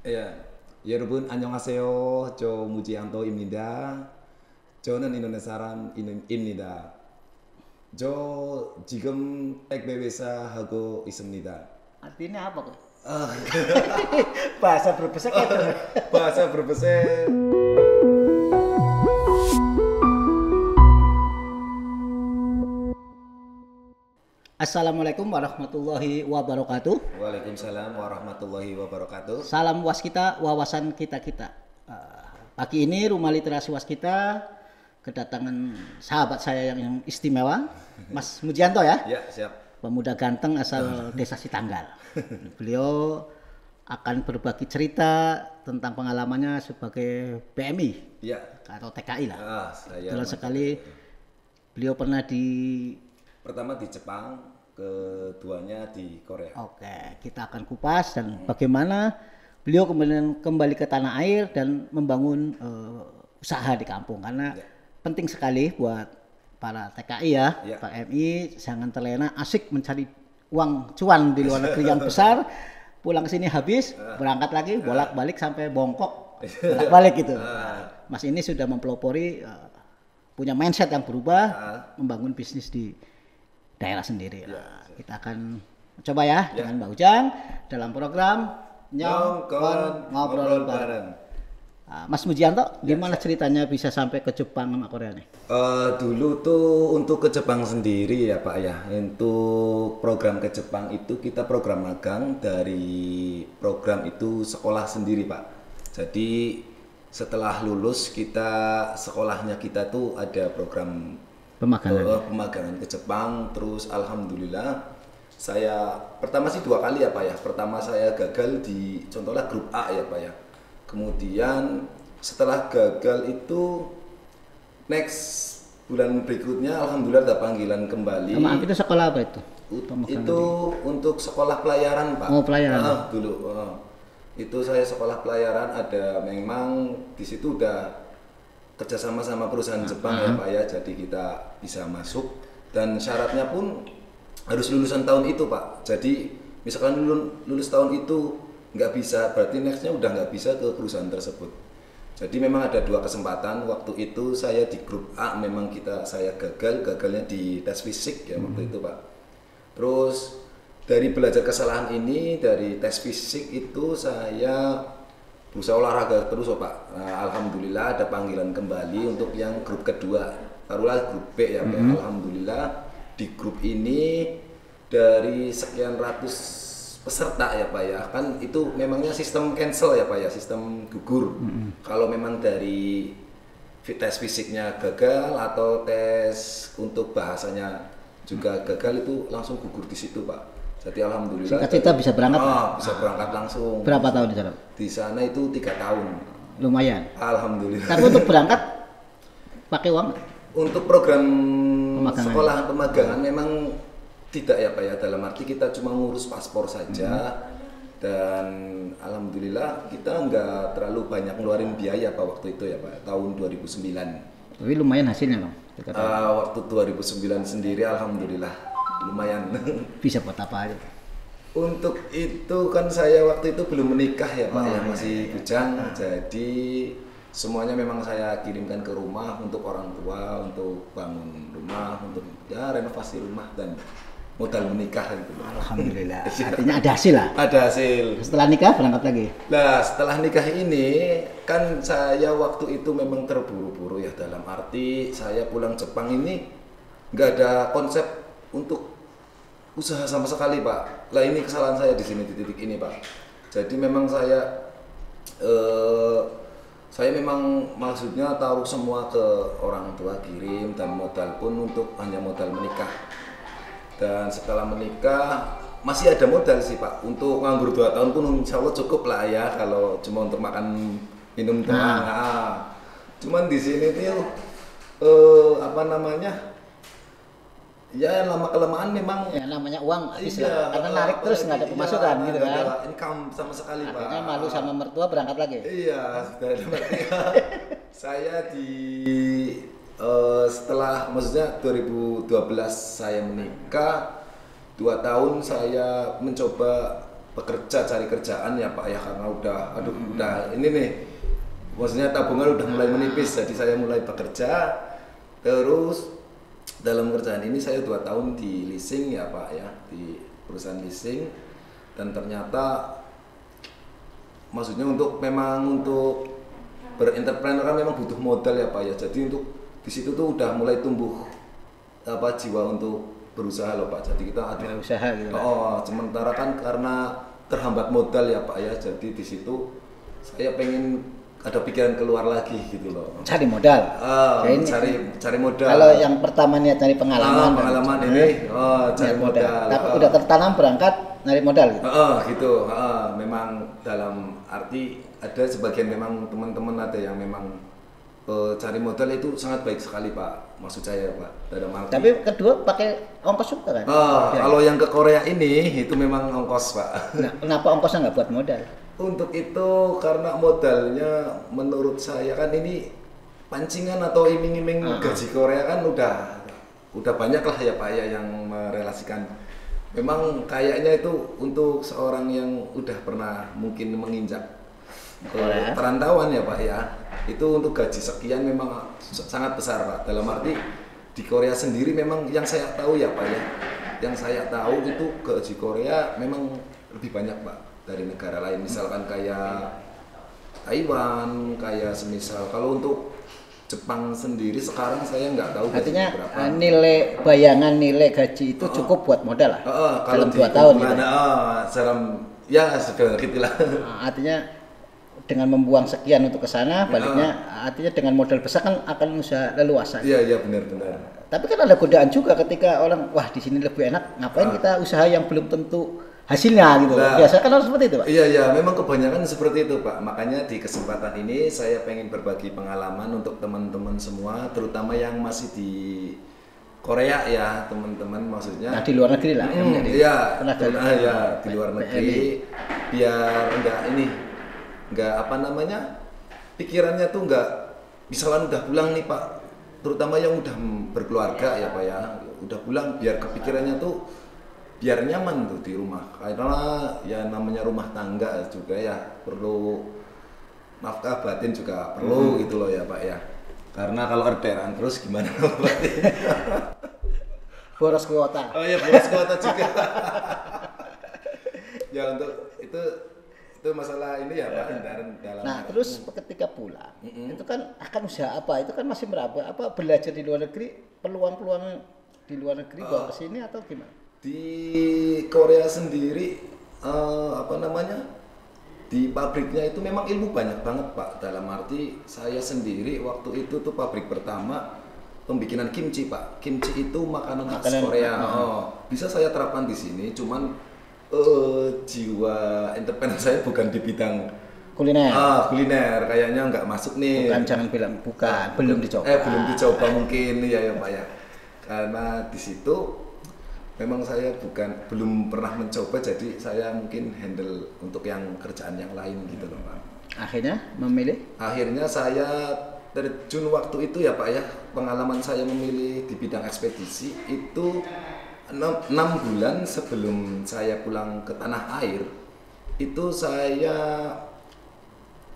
예, 여러분 안녕하세요. 저 무지안토입니다. 저는 인도네시아 사람입니다. 저 지금 백배회사 하고 있습니다. Artinya apa kok? 아, Bahasa berbesar itu. bahasa berbesar. Assalamualaikum warahmatullahi wabarakatuh. Waalaikumsalam warahmatullahi wabarakatuh. Salam waskita, wawasan kita-kita. Pagi ini Rumah Literasi Waskita kedatangan sahabat saya yang istimewa, Mas Mujianto ya. Ya, siap. Pemuda ganteng asal Desa Sitanggal. Beliau akan berbagi cerita tentang pengalamannya sebagai PMI Ya. atau TKI lah. Saya Kebetulan sekali beliau pernah di pertama di Jepang, keduanya di Korea. Oke, kita akan kupas dan bagaimana beliau kemudian kembali ke tanah air dan membangun usaha di kampung karena penting sekali buat para TKI ya, PMI jangan terlena asik mencari uang cuan di luar negeri yang besar, pulang ke sini habis, berangkat lagi bolak-balik sampai bongkok, bolak-balik gitu. Mas ini sudah mempelopori punya mindset yang berubah, membangun bisnis di daerah sendiri. Nah, kita akan coba ya dengan Mbak Ujang dalam program Nyongkon Ngobrol Bareng. Mas Mujianto, gimana ceritanya bisa sampai ke Jepang sama Korea nih? Dulu tuh untuk ke Jepang sendiri ya Pak ya. Untuk program ke Jepang itu kita program magang dari program itu sekolah sendiri Pak. Jadi setelah lulus kita sekolahnya kita tuh ada program pemagangan ke Jepang. Terus alhamdulillah saya pertama sih 2 kali ya Pak ya. Pertama saya gagal di contohnya grup A ya Pak ya. Kemudian setelah gagal itu next bulan berikutnya alhamdulillah ada panggilan kembali. Maaf, itu sekolah apa itu? Itu untuk sekolah pelayaran Pak. Oh, pelayaran. Dulu. Itu saya sekolah pelayaran, ada memang di situ udah kerjasama sama perusahaan Jepang ya Pak ya, jadi kita bisa masuk dan syaratnya pun harus lulusan tahun itu Pak. Jadi misalkan lulus tahun itu nggak bisa, berarti nextnya udah nggak bisa ke perusahaan tersebut. Jadi memang ada 2 kesempatan. Waktu itu saya di grup A memang saya gagalnya di tes fisik ya waktu itu Pak. Terus dari belajar kesalahan ini, dari tes fisik itu saya berusaha olahraga terus Pak. Nah, alhamdulillah ada panggilan kembali untuk yang grup kedua, taruhlah grup B ya Pak. Alhamdulillah di grup ini dari sekian ratus peserta ya Pak ya, kan itu memangnya sistem cancel ya Pak ya, sistem gugur. Kalau memang dari tes fisiknya gagal atau tes untuk bahasanya juga gagal itu langsung gugur di situ Pak. Jadi alhamdulillah Kita bisa berangkat. Bisa berangkat langsung. Berapa tahun di sana? Di sana itu 3 tahun. Lumayan. Alhamdulillah. Tapi untuk berangkat pakai uang? Untuk program Pemagangan. pemagangan memang tidak ya Pak ya, dalam arti kita cuma ngurus paspor saja. Dan alhamdulillah kita nggak terlalu banyak ngeluarin biaya Pak waktu itu ya Pak, tahun 2009. Tapi lumayan hasilnya Bang. Waktu 2009 sendiri alhamdulillah lumayan. Bisa buat apa aja? Untuk itu kan saya waktu itu belum menikah ya Pak ya, masih bujang. Jadi semuanya memang saya kirimkan ke rumah untuk orang tua, untuk bangun rumah, untuk ya renovasi rumah dan modal menikah gitu. Alhamdulillah. Artinya ada hasil lah. Ada hasil. Setelah nikah berangkat lagi. Nah, setelah nikah ini kan saya waktu itu memang terburu-buru ya, dalam arti saya pulang Jepang ini nggak ada konsep untuk usaha sama sekali Pak. Lah ini kesalahan saya di sini di titik ini Pak. Jadi memang saya memang maksudnya taruh semua ke orang tua, kirim, dan modal pun untuk hanya modal menikah. Dan setelah menikah masih ada modal sih Pak, untuk nganggur 2 tahun pun insya Allah cukup lah ya, kalau cuma untuk makan minum doang. Cuman di sini tuh apa namanya ya, lama kelamaan memang ya namanya uang habis lah, karena narik terus nggak ada pemasukan gitu kan. Nggak ada income sama sekali Pak. Akhirnya malu sama mertua berangkat lagi. Iya, saya setelah maksudnya 2012 saya menikah, 2 tahun saya mencoba bekerja cari kerjaan ya Pak ya, karena udah ini nih, maksudnya tabungan udah mulai menipis, jadi saya mulai bekerja. Terus dalam kerjaan ini saya 2 tahun di leasing ya Pak ya, di perusahaan leasing, dan ternyata maksudnya untuk berentrepreneur kan memang butuh modal ya Pak ya, jadi untuk di situ tuh udah mulai tumbuh jiwa untuk berusaha loh Pak. Jadi kita ada usaha gitu. Sementara kan karena terhambat modal ya Pak ya, jadi di situ saya pengen ada pikiran keluar lagi gitu loh. Cari modal. Cari modal. Kalau yang pertama niat cari pengalaman. Pengalaman ini cari modal. Tapi udah tertanam berangkat nyari modal gitu. Gitu. Memang dalam arti ada sebagian memang teman-teman ada yang memang cari modal itu sangat baik sekali Pak, maksud saya Pak. Dalam arti. Tapi kedua pakai ongkos juga kan? Kalau yang ke Korea ini itu memang ongkos Pak. Nah, kenapa ongkosnya nggak buat modal? Untuk itu karena modalnya menurut saya kan ini pancingan atau iming-iming gaji Korea kan udah banyak lah ya Pak ya yang merelasikan. Memang kayaknya itu untuk seorang yang udah pernah mungkin menginjak perantauan ya Pak ya, itu untuk gaji sekian memang sangat besar Pak. Dalam arti di Korea sendiri memang yang saya tahu ya Pak ya, yang saya tahu itu gaji Korea memang lebih banyak Pak dari negara lain, misalkan kayak Taiwan, kayak semisal kalau untuk Jepang sendiri sekarang saya nggak tahu. Artinya berapa. Nilai gaji itu cukup buat modal lah. Kalau dalam 2 tahun gitu. Ya sudah gitulah. Artinya dengan membuang sekian untuk ke sana, baliknya artinya dengan modal besar kan akan usaha leluasa. Iya benar. Tapi kan ada godaan juga ketika orang wah di sini lebih enak, ngapain kita usaha yang belum tentu hasilnya gitu. Biasa kan harus seperti itu Pak. Iya, memang kebanyakan seperti itu Pak. Makanya di kesempatan ini saya pengen berbagi pengalaman untuk teman-teman semua, terutama yang masih di Korea ya teman-teman, maksudnya. Nah di luar negeri lah. Iya, di luar negeri, biar pikirannya tuh nggak, misalkan udah pulang nih Pak, terutama yang udah berkeluarga ya Pak ya, udah pulang biar kepikirannya tuh biar nyaman tuh di rumah, karena ya namanya rumah tangga juga ya perlu nafkah batin juga perlu gitu loh ya Pak ya, karena kalau orderan terus gimana Pak? Boros kuota. Oh iya, boros kuota juga. Ya untuk itu masalah ini ya Pak, dalam. Nah terus ketika pulang itu kan akan usaha apa, itu kan masih belajar di luar negeri, peluang-peluang di luar negeri bawa ke sini atau gimana? Di Korea sendiri di pabriknya itu memang ilmu banyak banget Pak, dalam arti saya sendiri waktu itu tuh pabrik pertama pembikinan kimchi Pak. Kimchi itu makanan khas Korea. Bisa saya terapkan di sini, cuman jiwa entrepreneur saya bukan di bidang kuliner. Kuliner kayaknya nggak masuk nih. Jangan bilang belum dicoba. Belum dicoba mungkin ya Pak ya. Karena di situ memang saya belum pernah mencoba, jadi saya mungkin handle untuk yang kerjaan yang lain gitu loh Pak. Akhirnya saya terjun waktu itu ya Pak ya, pengalaman saya memilih di bidang ekspedisi itu 6 bulan sebelum saya pulang ke tanah air. Itu saya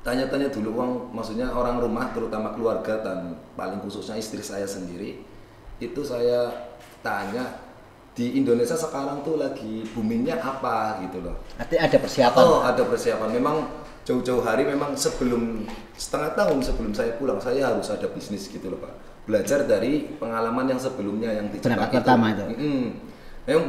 tanya-tanya dulu maksudnya orang rumah, terutama keluarga dan paling khususnya istri saya sendiri. Itu saya tanya, di Indonesia sekarang tuh lagi boomingnya apa gitu loh. Artinya ada persiapan? Ada persiapan. Memang jauh-jauh hari, memang setengah tahun sebelum saya pulang, saya harus ada bisnis gitu loh Pak. Belajar dari pengalaman yang sebelumnya yang di Jepang itu. Pertama itu. Memang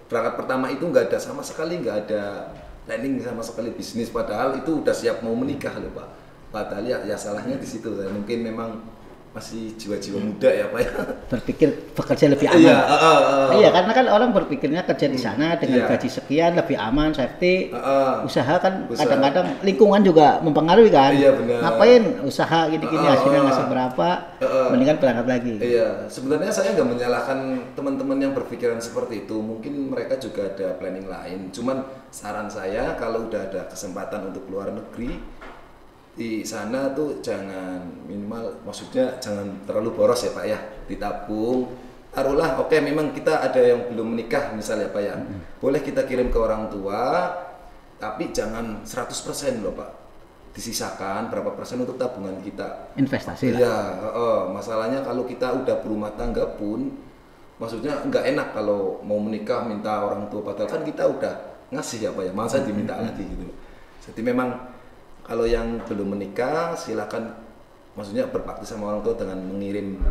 berangkat pertama itu nggak ada sama sekali, nggak ada planning sama sekali bisnis, padahal itu udah siap mau menikah loh Pak. Padahal ya salahnya di situ, saya mungkin memang masih jiwa-jiwa muda ya Pak ya. Berpikir bekerja lebih aman. Iya, karena kan orang berpikirnya kerja di sana dengan gaji sekian lebih aman, safety. Usaha kan kadang-kadang lingkungan juga mempengaruhi kan. Iya benar. Ngapain usaha gini-gini hasilnya nggak seberapa, mendingan berangkat lagi. Iya, sebenarnya saya nggak menyalahkan teman-teman yang berpikiran seperti itu. Mungkin mereka juga ada planning lain. Cuman saran saya kalau udah ada kesempatan untuk keluar negeri, di sana tuh jangan minimal, maksudnya jangan terlalu boros ya Pak ya, ditabung. Taruhlah memang kita ada yang belum menikah misalnya Pak ya, boleh kita kirim ke orang tua, tapi jangan 100% loh Pak. Disisakan berapa persen untuk tabungan kita. Investasi lah. Iya, masalahnya kalau kita udah berumah tangga pun, maksudnya nggak enak kalau mau menikah minta orang tua, padahal kan kita udah ngasih ya Pak ya, masa diminta lagi gitu. Jadi memang kalau yang belum menikah silakan, maksudnya berbakti sama orang tua dengan mengirim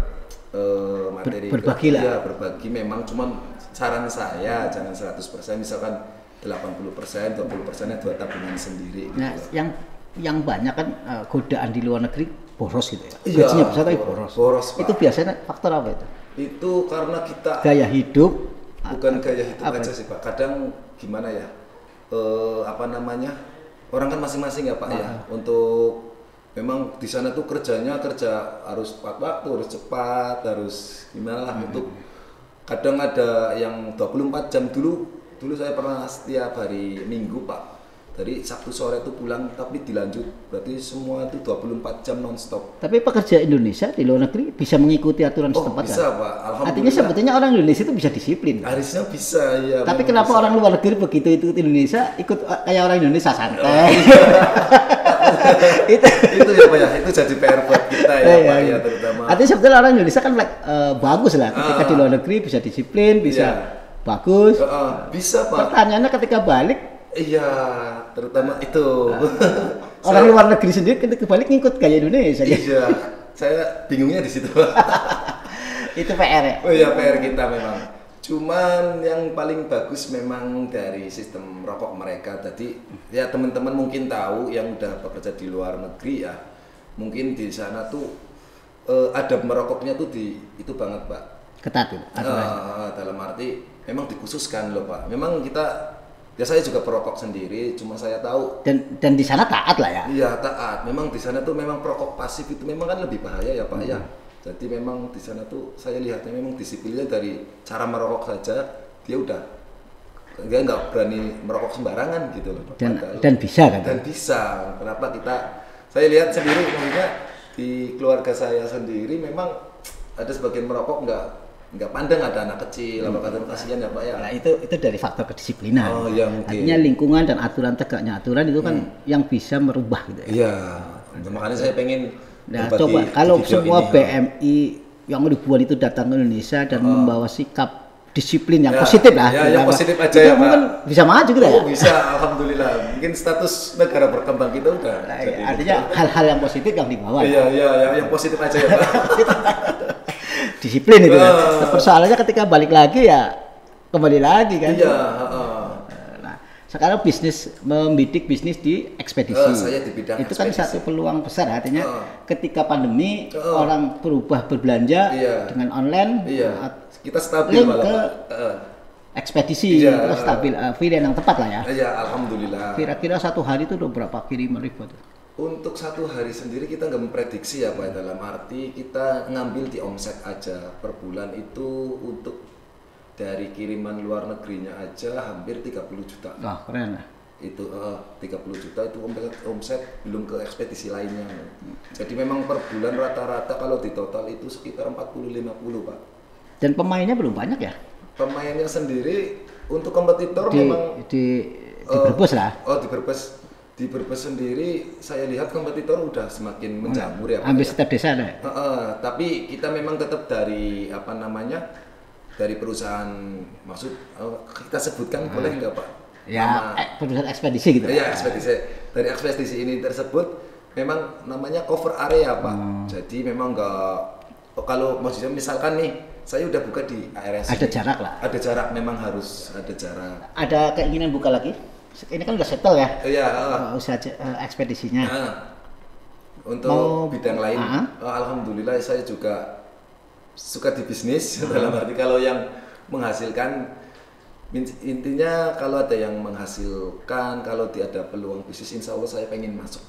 materi. Berbagi lah. Ya, berbagi memang, cuman saran saya jangan 100%, misalkan 80%, 20%-nya buat tabungan sendiri gitu. Nah, yang banyak kan godaan di luar negeri boros gitu ya. Iya, Gajinya besar tapi boros. Boros, Pak. Itu biasanya faktor apa itu? Itu karena kita Gaya hidup. bukan gaya hidup apa? aja sih Pak. Kadang gimana ya? Apa namanya? Orang kan masing-masing ya Pak ya. Untuk memang di sana tuh kerja harus tepat waktu, harus cepat, harus gimana lah untuk kadang ada yang 24 jam dulu saya pernah setiap hari Minggu Pak. Dari Sabtu sore itu pulang tapi dilanjut, berarti semua itu 24 jam non-stop. Tapi pekerja Indonesia di luar negeri bisa mengikuti aturan setempat bisa kan? Pak, alhamdulillah. Artinya sebetulnya orang Indonesia itu bisa disiplin. Harusnya bisa ya. Tapi kenapa bisa. orang luar negeri begitu ikut Indonesia ikut kayak orang Indonesia santai? itu ya Pak ya, itu jadi PR buat kita ya Pak ya, terutama. Artinya sebetulnya orang Indonesia kan bagus lah ketika di luar negeri bisa disiplin, bisa bagus. Bisa Pak. Pertanyaannya ketika balik, iya, terutama itu. orang luar negeri sendiri ketika balik ngikut gaya Indonesia. Iya, saya bingungnya di situ. Itu PR ya? Oh iya, PR kita memang. Cuman yang paling bagus memang dari sistem rokok mereka. Jadi ya teman-teman mungkin tahu yang udah bekerja di luar negeri ya, mungkin di sana tuh adab merokoknya tuh itu banget Pak. Ketat tuh. Dalam arti memang dikhususkan loh Pak. Memang kita, ya saya juga perokok sendiri, cuma saya tahu. Dan di sana taat lah ya? Iya taat. Memang di sana tuh memang perokok pasif itu memang kan lebih bahaya ya Pak ya. Jadi memang di sana tuh saya lihatnya memang disiplinnya dari cara merokok saja dia udah dia nggak berani merokok sembarangan gitu loh. Dan bisa kan? Dan bisa. Kenapa saya lihat sendiri, maksudnya di keluarga saya sendiri memang ada sebagian merokok nggak pandang ada anak kecil, apa kasihan ya Pak ya. Nah, itu dari faktor kedisiplinan. Oh ya mungkin. Artinya lingkungan dan tegaknya aturan itu kan yang bisa merubah gitu ya. Iya, makanya saya pengen. Nah, coba kalau semua BMI yang ribuan itu datang ke Indonesia dan membawa sikap disiplin yang positif lah. Ya, yang positif aja itu ya Pak. mungkin bisa maju gitu ya. Oh bisa, alhamdulillah. Mungkin status negara berkembang kita udah. Nah, artinya hal-hal yang positif yang dibawa. Iya, yang positif aja ya Pak. Disiplin itu kan. Persoalannya ketika balik lagi ya kembali lagi kan. Iya. Nah, sekarang membidik bisnis di ekspedisi. Saya di bidang itu kan ekspedisi. satu peluang besar artinya ketika pandemi orang berubah berbelanja dengan online. Iya. Kita stabil link malah ke ekspedisi terus stabil pilihan yang tepat lah ya. Iya, alhamdulillah. Kira-kira satu hari itu udah berapa kiriman ribu tuh? Untuk satu hari sendiri kita nggak memprediksi ya Pak, dalam arti kita ngambil di omset aja per bulan itu untuk dari kiriman luar negerinya aja hampir 30 juta. Wah keren lah. Itu 30 juta itu omset belum ke ekspedisi lainnya. Jadi memang per bulan rata-rata kalau di total itu sekitar 40-50 Pak. Dan pemainnya belum banyak ya? Pemainnya sendiri untuk kompetitor memang di Brebes lah. Di Brebes sendiri saya lihat kompetitor udah semakin menjamur ya Pak. Hampir setiap desa ada. Tapi kita memang tetap dari dari perusahaan, kita sebutkan boleh nggak Pak? Ya, perusahaan ekspedisi gitu. Iya, ekspedisi. Dari ekspedisi ini tersebut memang namanya cover area Pak. Jadi memang nggak, kalau maksudnya misalkan nih saya udah buka di area sini. Ada jarak lah. Ada jarak, memang harus ada jarak. Ada keinginan buka lagi? Ini kan udah settle ya. Iya. Usaha ekspedisinya. Untuk bidang lain, alhamdulillah saya juga suka di bisnis. Dalam arti kalau yang menghasilkan, intinya kalau ada yang menghasilkan, kalau ada peluang bisnis, insya Allah saya pengen masuk.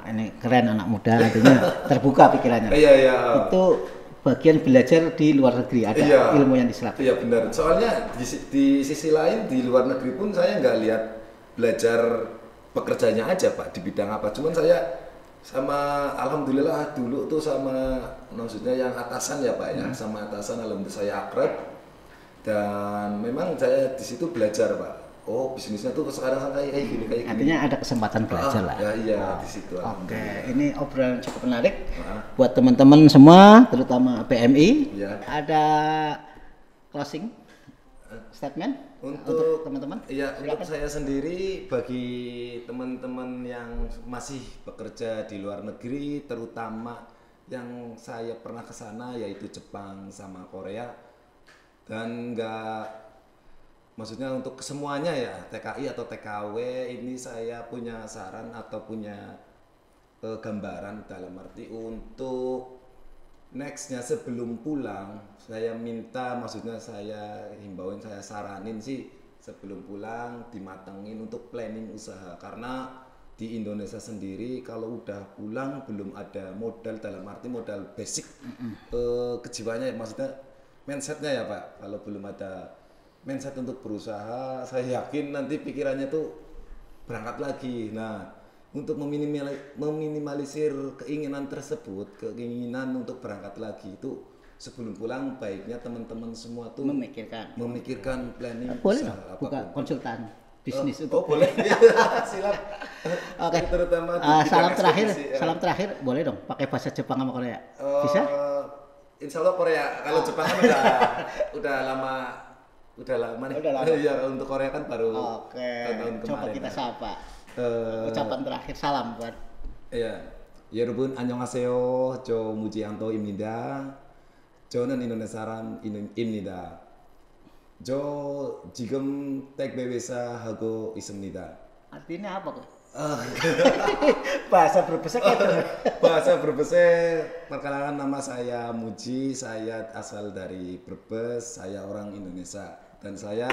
Ini keren anak muda, artinya terbuka pikirannya. Iya. Itu bagian belajar di luar negeri, ada ilmu yang diserap. Iya benar. Soalnya di sisi lain di luar negeri pun saya nggak lihat belajar pekerjaannya aja Pak di bidang apa. Cuman saya alhamdulillah dulu tuh sama maksudnya yang atasan ya Pak ya, sama atasan alhamdulillah saya akrab dan memang saya di situ belajar Pak. oh bisnisnya tuh sekarang kayak gini kayak gini. Artinya ada kesempatan belajar lah. Ya iya di situ. Oke, ini obrolan cukup menarik buat teman-teman semua, terutama PMI. Iya. Ada closing statement untuk teman-teman? Iya, untuk saya sendiri, bagi teman-teman yang masih bekerja di luar negeri, terutama yang saya pernah ke sana yaitu Jepang sama Korea, dan maksudnya untuk semuanya ya, TKI atau TKW, ini saya punya saran atau punya gambaran dalam arti untuk nextnya sebelum pulang, saya minta, maksudnya saya himbauin, saya saranin sih sebelum pulang dimatengin untuk planning usaha, karena di Indonesia sendiri kalau udah pulang belum ada modal, dalam arti modal basic kejiwaannya, maksudnya mindsetnya ya Pak, kalau belum ada mindset untuk berusaha, saya yakin nanti pikirannya tuh berangkat lagi. Nah, untuk meminimalisir keinginan tersebut, keinginan untuk berangkat lagi itu sebelum pulang, baiknya teman-teman semua tuh memikirkan planning boleh usaha buka konsultan bisnis oh boleh. Silap. Oke. Terutama salam terakhir boleh dong pakai bahasa Jepang sama Korea. Bisa? Insya Allah Korea. Kalau Jepang kan udah lama nih. Iya, untuk Korea kan baru tahun kemarin. Coba kita sapa. Ucapan terakhir salam buat. Iya. 여러분 안녕하세요. 저 무지한도입니다. 저는 인도네시아인입니다. 저 지금 택배 회사 하고 있습니다. Artinya apa kok? Bahasa Brebes Bahasa Brebes, perkenalkan nama saya Muji, saya asal dari Brebes, saya orang Indonesia dan saya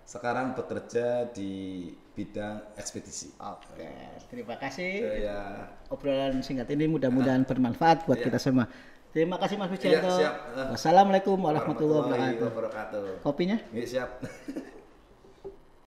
sekarang bekerja di bidang ekspedisi. Oke, terima kasih. Ya. Obrolan singkat ini mudah-mudahan bermanfaat buat kita semua. Terima kasih Mas Pujianto. Siap. Wassalamualaikum warahmatullahi wabarakatuh. Kopinya? Siap.